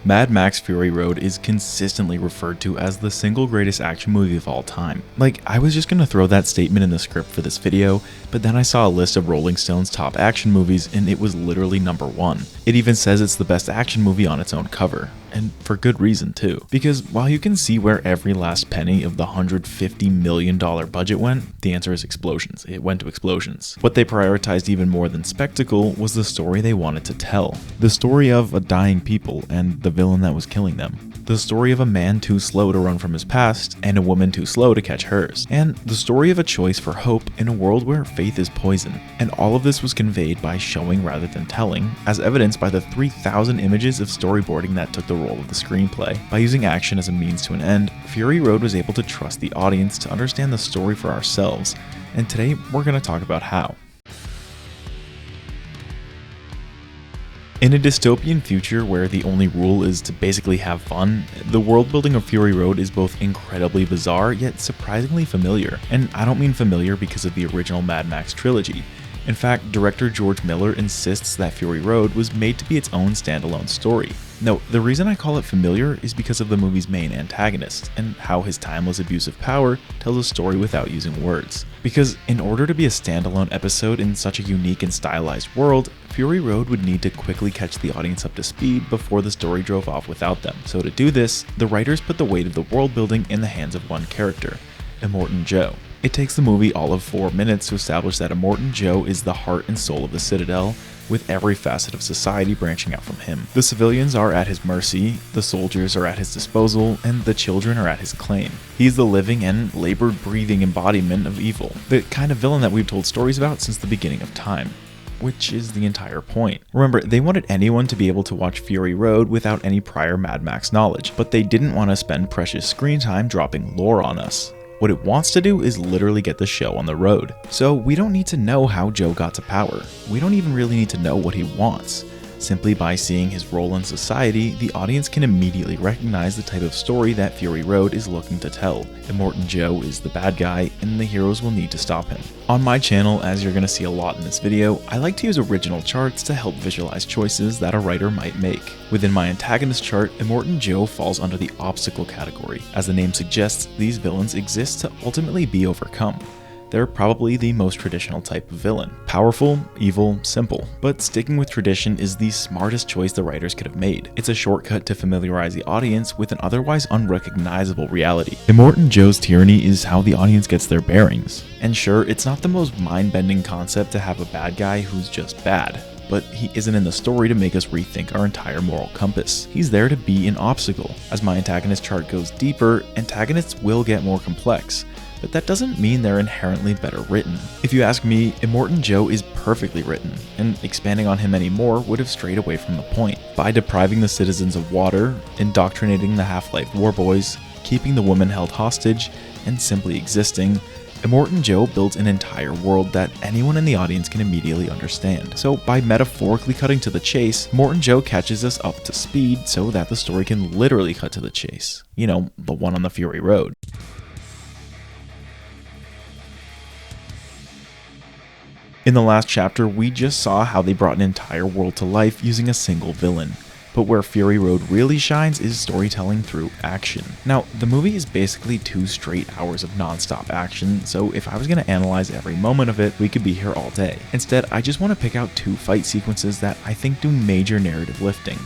Mad Max Fury Road is consistently referred to as the single greatest action movie of all time. Like, I was just gonna throw that statement in the script for this video, but then I saw a list of Rolling Stone's top action movies and it was literally number 1. It even says it's the best action movie on its own cover. And for good reason too. Because while you can see where every last penny of the $150 million budget went, the answer is explosions. It went to explosions. What they prioritized even more than spectacle was the story they wanted to tell. The story of a dying people and the villain that was killing them. The story of a man too slow to run from his past and a woman too slow to catch hers. And the story of a choice for hope in a world where faith is poison. And all of this was conveyed by showing rather than telling, as evidenced by the 3,000 images of storyboarding that took the role of the screenplay. By using action as a means to an end, Fury Road was able to trust the audience to understand the story for ourselves. And today we're going to talk about how. In a dystopian future where the only rule is to basically have fun, the world building of Fury Road is both incredibly bizarre yet surprisingly familiar. And I don't mean familiar because of the original Mad Max trilogy. In fact, director George Miller insists that Fury Road was made to be its own standalone story. No, the reason I call it familiar is because of the movie's main antagonist, and how his timeless abuse of power tells a story without using words. Because in order to be a standalone episode in such a unique and stylized world, Fury Road would need to quickly catch the audience up to speed before the story drove off without them. So to do this, the writers put the weight of the world building in the hands of one character, Immortan Joe. It takes the movie all of 4 minutes to establish that Immortan Joe is the heart and soul of the Citadel, with every facet of society branching out from him. The civilians are at his mercy, the soldiers are at his disposal, and the children are at his claim. He's the living and labored-breathing embodiment of evil, the kind of villain that we've told stories about since the beginning of time. Which is the entire point. Remember, they wanted anyone to be able to watch Fury Road without any prior Mad Max knowledge, but they didn't want to spend precious screen time dropping lore on us. What it wants to do is literally get the show on the road. So we don't need to know how Joe got to power. We don't even really need to know what he wants. Simply by seeing his role in society, the audience can immediately recognize the type of story that Fury Road is looking to tell. Immortan Joe is the bad guy, and the heroes will need to stop him. On my channel, as you're going to see a lot in this video, I like to use original charts to help visualize choices that a writer might make. Within my antagonist chart, Immortan Joe falls under the obstacle category. As the name suggests, these villains exist to ultimately be overcome. They're probably the most traditional type of villain. Powerful, evil, simple. But sticking with tradition is the smartest choice the writers could have made. It's a shortcut to familiarize the audience with an otherwise unrecognizable reality. Immortan Joe's tyranny is how the audience gets their bearings. And sure, it's not the most mind-bending concept to have a bad guy who's just bad. But he isn't in the story to make us rethink our entire moral compass. He's there to be an obstacle. As my antagonist chart goes deeper, antagonists will get more complex. But that doesn't mean they're inherently better written. If you ask me, Immortan Joe is perfectly written, and expanding on him anymore would have strayed away from the point. By depriving the citizens of water, indoctrinating the Half-Life warboys, keeping the woman held hostage, and simply existing, Immortan Joe builds an entire world that anyone in the audience can immediately understand. So by metaphorically cutting to the chase, Immortan Joe catches us up to speed so that the story can literally cut to the chase. You know, the one on the Fury Road. In the last chapter, we just saw how they brought an entire world to life using a single villain. But where Fury Road really shines is storytelling through action. Now, the movie is basically 2 straight hours of non-stop action, so if I was going to analyze every moment of it, we could be here all day. Instead, I just want to pick out 2 fight sequences that I think do major narrative lifting.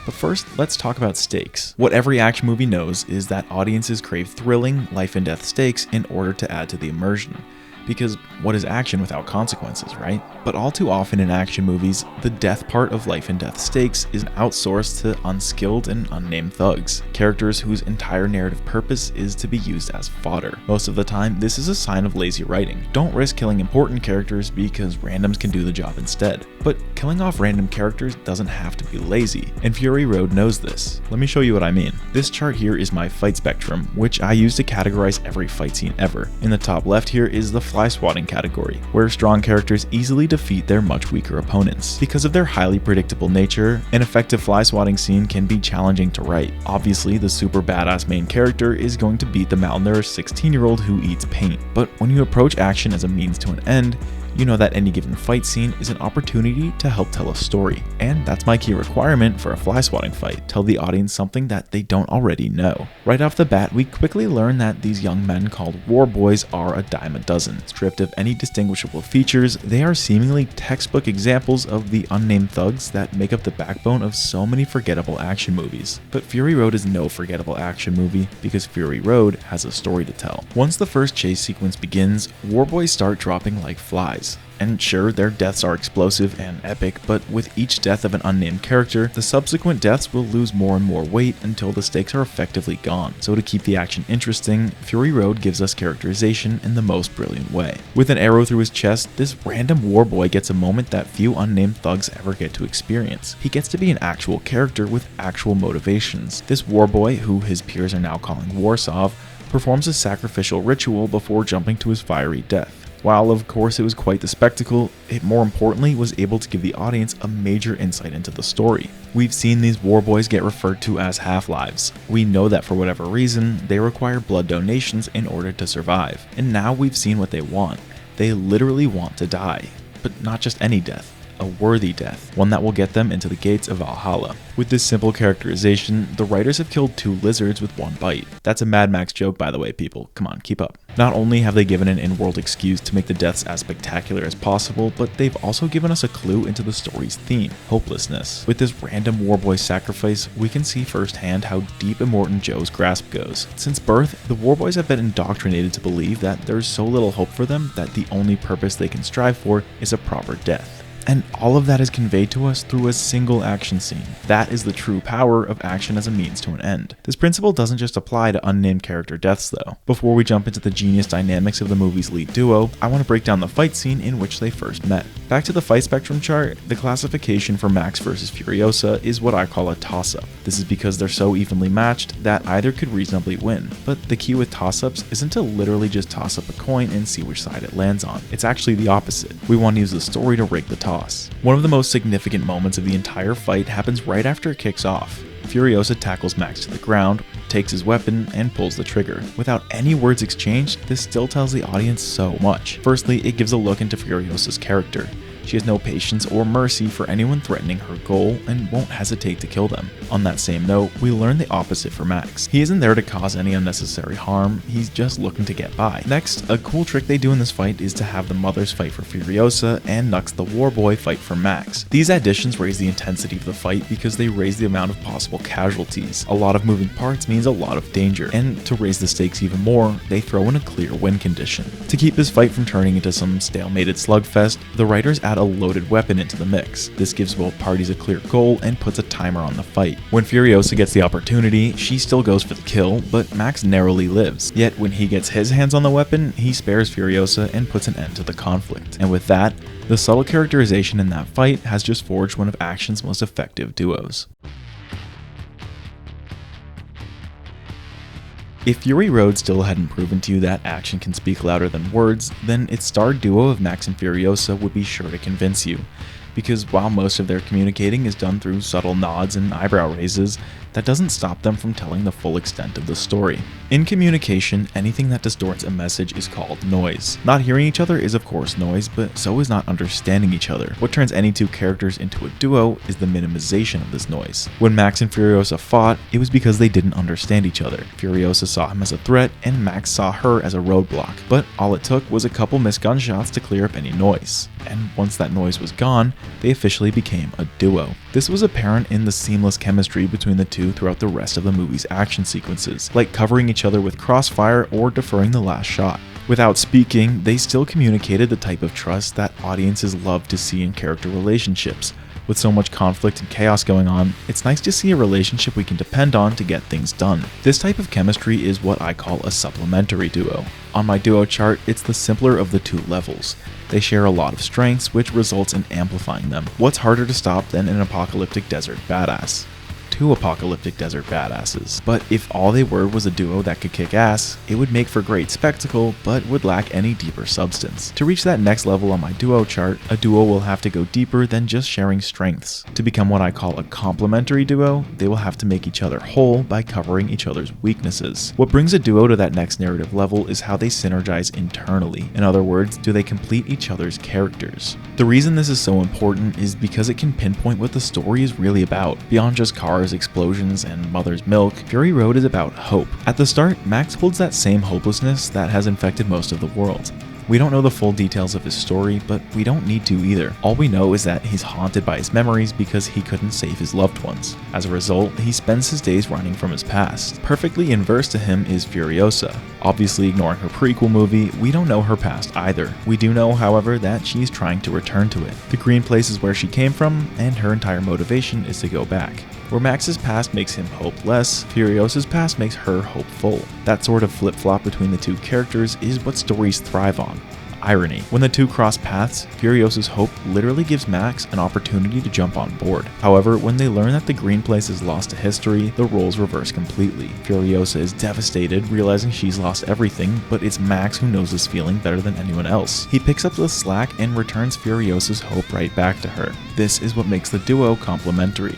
But first, let's talk about stakes. What every action movie knows is that audiences crave thrilling, life and death stakes in order to add to the immersion. Because what is action without consequences, right? But all too often in action movies, the death part of life and death stakes is outsourced to unskilled and unnamed thugs, characters whose entire narrative purpose is to be used as fodder. Most of the time, this is a sign of lazy writing. Don't risk killing important characters because randoms can do the job instead. But killing off random characters doesn't have to be lazy, and Fury Road knows this. Let me show you what I mean. This chart here is my fight spectrum, which I use to categorize every fight scene ever. In the top left here is the fly swatting category, where strong characters easily defeat their much weaker opponents. Because of their highly predictable nature, an effective fly swatting scene can be challenging to write. Obviously, the super badass main character is going to beat the malnourished 16-year-old who eats paint. But when you approach action as a means to an end, You know that any given fight scene is an opportunity to help tell a story, and that's my key requirement for a fly swatting fight. Tell the audience something that they don't already know. Right off the bat, we quickly learn that these young men called war boys are a dime a dozen. Stripped of any distinguishable features, they are seemingly textbook examples of the unnamed thugs that make up the backbone of so many forgettable action movies. But Fury Road is no forgettable action movie because Fury Road has a story to tell. Once the first chase sequence begins, war boys start dropping like flies. And sure, their deaths are explosive and epic, but with each death of an unnamed character, the subsequent deaths will lose more and more weight until the stakes are effectively gone. So to keep the action interesting, Fury Road gives us characterization in the most brilliant way. With an arrow through his chest, this random war boy gets a moment that few unnamed thugs ever get to experience. He gets to be an actual character with actual motivations. This war boy, who his peers are now calling Warsaw, performs a sacrificial ritual before jumping to his fiery death. While of course it was quite the spectacle, it more importantly was able to give the audience a major insight into the story. We've seen these war boys get referred to as half-lives. We know that for whatever reason, they require blood donations in order to survive. And now we've seen what they want. They literally want to die. But not just any death. A worthy death, one that will get them into the gates of Valhalla. With this simple characterization, the writers have killed 2 lizards with 1 bite. That's a Mad Max joke, by the way, people. Come on, keep up. Not only have they given an in-world excuse to make the deaths as spectacular as possible, but they've also given us a clue into the story's theme, hopelessness. With this random warboy sacrifice, we can see firsthand how deep Immortan Joe's grasp goes. Since birth, the warboys have been indoctrinated to believe that there's so little hope for them that the only purpose they can strive for is a proper death. And all of that is conveyed to us through a single action scene. That is the true power of action as a means to an end. This principle doesn't just apply to unnamed character deaths though. Before we jump into the genius dynamics of the movie's lead duo, I want to break down the fight scene in which they first met. Back to the fight spectrum chart, the classification for Max versus Furiosa is what I call a toss-up. This is because they're so evenly matched that either could reasonably win. But the key with toss-ups isn't to literally just toss up a coin and see which side it lands on. It's actually the opposite. We want to use the story to rig the toss. One of the most significant moments of the entire fight happens right after it kicks off. Furiosa tackles Max to the ground, takes his weapon, and pulls the trigger. Without any words exchanged, this still tells the audience so much. Firstly, it gives a look into Furiosa's character. She has no patience or mercy for anyone threatening her goal and won't hesitate to kill them. On that same note, we learn the opposite for Max. He isn't there to cause any unnecessary harm, he's just looking to get by. Next, a cool trick they do in this fight is to have the mothers fight for Furiosa and Nux the warboy fight for Max. These additions raise the intensity of the fight because they raise the amount of possible casualties. A lot of moving parts means a lot of danger, and to raise the stakes even more, they throw in a clear win condition. To keep this fight from turning into some stalemated slugfest, the writers add a loaded weapon into the mix. This gives both parties a clear goal and puts a timer on the fight. When Furiosa gets the opportunity, she still goes for the kill, but Max narrowly lives. Yet when he gets his hands on the weapon, he spares Furiosa and puts an end to the conflict. And with that, the subtle characterization in that fight has just forged one of action's most effective duos. If Fury Road still hadn't proven to you that action can speak louder than words, then its star duo of Max and Furiosa would be sure to convince you. Because while most of their communicating is done through subtle nods and eyebrow raises, that doesn't stop them from telling the full extent of the story. In communication, anything that distorts a message is called noise. Not hearing each other is of course noise, but so is not understanding each other. What turns any two characters into a duo is the minimization of this noise. When Max and Furiosa fought, it was because they didn't understand each other. Furiosa saw him as a threat, and Max saw her as a roadblock. But all it took was a couple missed gunshots to clear up any noise. And once that noise was gone, they officially became a duo. This was apparent in the seamless chemistry between the two throughout the rest of the movie's action sequences, like covering each other with crossfire or deferring the last shot. Without speaking, they still communicated the type of trust that audiences love to see in character relationships. With so much conflict and chaos going on, it's nice to see a relationship we can depend on to get things done. This type of chemistry is what I call a supplementary duo. On my duo chart, it's the simpler of the two levels. They share a lot of strengths, which results in amplifying them. What's harder to stop than an apocalyptic desert badass? two apocalyptic desert badasses. But if all they were was a duo that could kick ass, it would make for great spectacle, but would lack any deeper substance. To reach that next level on my duo chart, a duo will have to go deeper than just sharing strengths. To become what I call a complementary duo, they will have to make each other whole by covering each other's weaknesses. What brings a duo to that next narrative level is how they synergize internally. In other words, do they complete each other's characters? The reason this is so important is because it can pinpoint what the story is really about. Beyond just cars, explosions, and mother's milk, Fury Road is about hope. At the start, Max holds that same hopelessness that has infected most of the world. We don't know the full details of his story, but we don't need to either. All we know is that he's haunted by his memories because he couldn't save his loved ones. As a result, he spends his days running from his past. Perfectly inverse to him is Furiosa. Obviously ignoring her prequel movie, we don't know her past either. We do know, however, that she's trying to return to it. The green place is where she came from, and her entire motivation is to go back. Where Max's past makes him hopeless, Furiosa's past makes her hopeful. That sort of flip-flop between the two characters is what stories thrive on. Irony. When the two cross paths, Furiosa's hope literally gives Max an opportunity to jump on board. However, when they learn that the green place is lost to history, the roles reverse completely. Furiosa is devastated, realizing she's lost everything, but it's Max who knows this feeling better than anyone else. He picks up the slack and returns Furiosa's hope right back to her. This is what makes the duo complementary.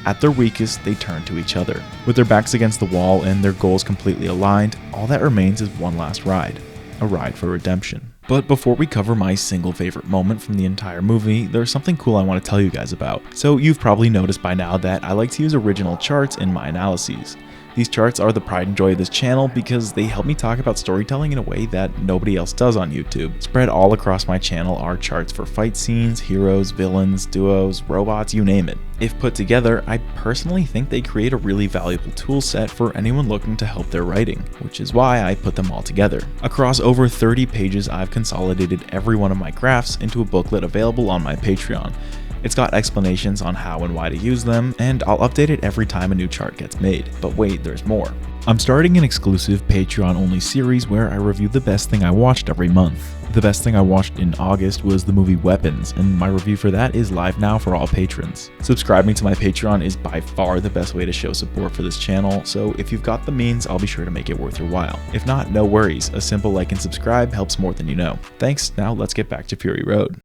At their weakest, they turn to each other. With their backs against the wall and their goals completely aligned, all that remains is one last ride. A ride for redemption. But before we cover my single favorite moment from the entire movie, there's something cool I want to tell you guys about. So you've probably noticed by now that I like to use original charts in my analyses. These charts are the pride and joy of this channel because they help me talk about storytelling in a way that nobody else does on YouTube. Spread all across my channel are charts for fight scenes, heroes, villains, duos, robots, you name it. If put together, I personally think they create a really valuable tool set for anyone looking to help their writing, which is why I put them all together. Across over 30 pages, I've consolidated every one of my graphs into a booklet available on my Patreon. It's got explanations on how and why to use them, and I'll update it every time a new chart gets made. But wait, there's more. I'm starting an exclusive Patreon-only series where I review the best thing I watched every month. The best thing I watched in August was the movie Weapons, and my review for that is live now for all patrons. Subscribing to my Patreon is by far the best way to show support for this channel, so if you've got the means, I'll be sure to make it worth your while. If not, no worries, a simple like and subscribe helps more than you know. Thanks, now let's get back to Fury Road.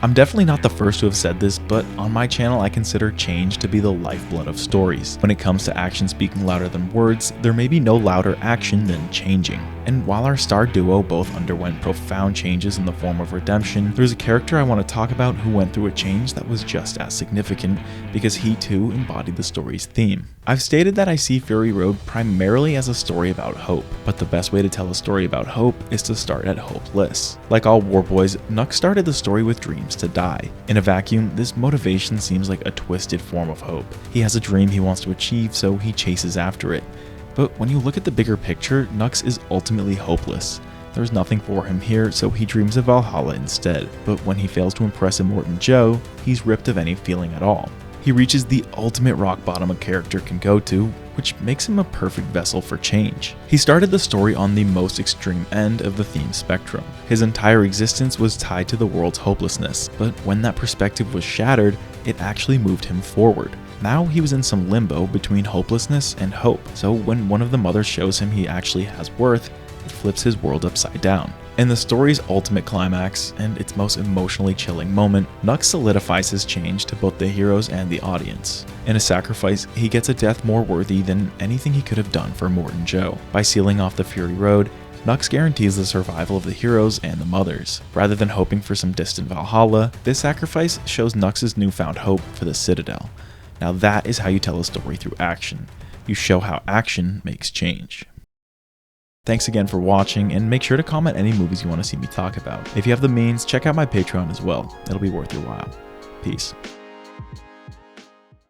I'm definitely not the first to have said this, but on my channel I consider change to be the lifeblood of stories. When it comes to action speaking louder than words, there may be no louder action than changing. And while our star duo both underwent profound changes in the form of redemption, there's a character I want to talk about who went through a change that was just as significant because he too embodied the story's theme. I've stated that I see Fury Road primarily as a story about hope, but the best way to tell a story about hope is to start at hopeless. Like all war boys, Nux started the story with dreams to die. In a vacuum, this motivation seems like a twisted form of hope. He has a dream he wants to achieve, so he chases after it. But when you look at the bigger picture, Nux is ultimately hopeless. There's nothing for him here, so he dreams of Valhalla instead. But when he fails to impress Immortan Joe, he's ripped of any feeling at all. He reaches the ultimate rock bottom a character can go to, which makes him a perfect vessel for change. He started the story on the most extreme end of the theme spectrum. His entire existence was tied to the world's hopelessness, but when that perspective was shattered, it actually moved him forward. Now he was in some limbo between hopelessness and hope, so when one of the mothers shows him he actually has worth, it flips his world upside down. In the story's ultimate climax, and its most emotionally chilling moment, Nux solidifies his change to both the heroes and the audience. In a sacrifice, he gets a death more worthy than anything he could have done for Immortan Joe. By sealing off the Fury Road, Nux guarantees the survival of the heroes and the mothers. Rather than hoping for some distant Valhalla, this sacrifice shows Nux's newfound hope for the Citadel. Now that is how you tell a story through action. You show how action makes change. Thanks again for watching, and make sure to comment any movies you want to see me talk about. If you have the means, check out my Patreon as well. It'll be worth your while. Peace.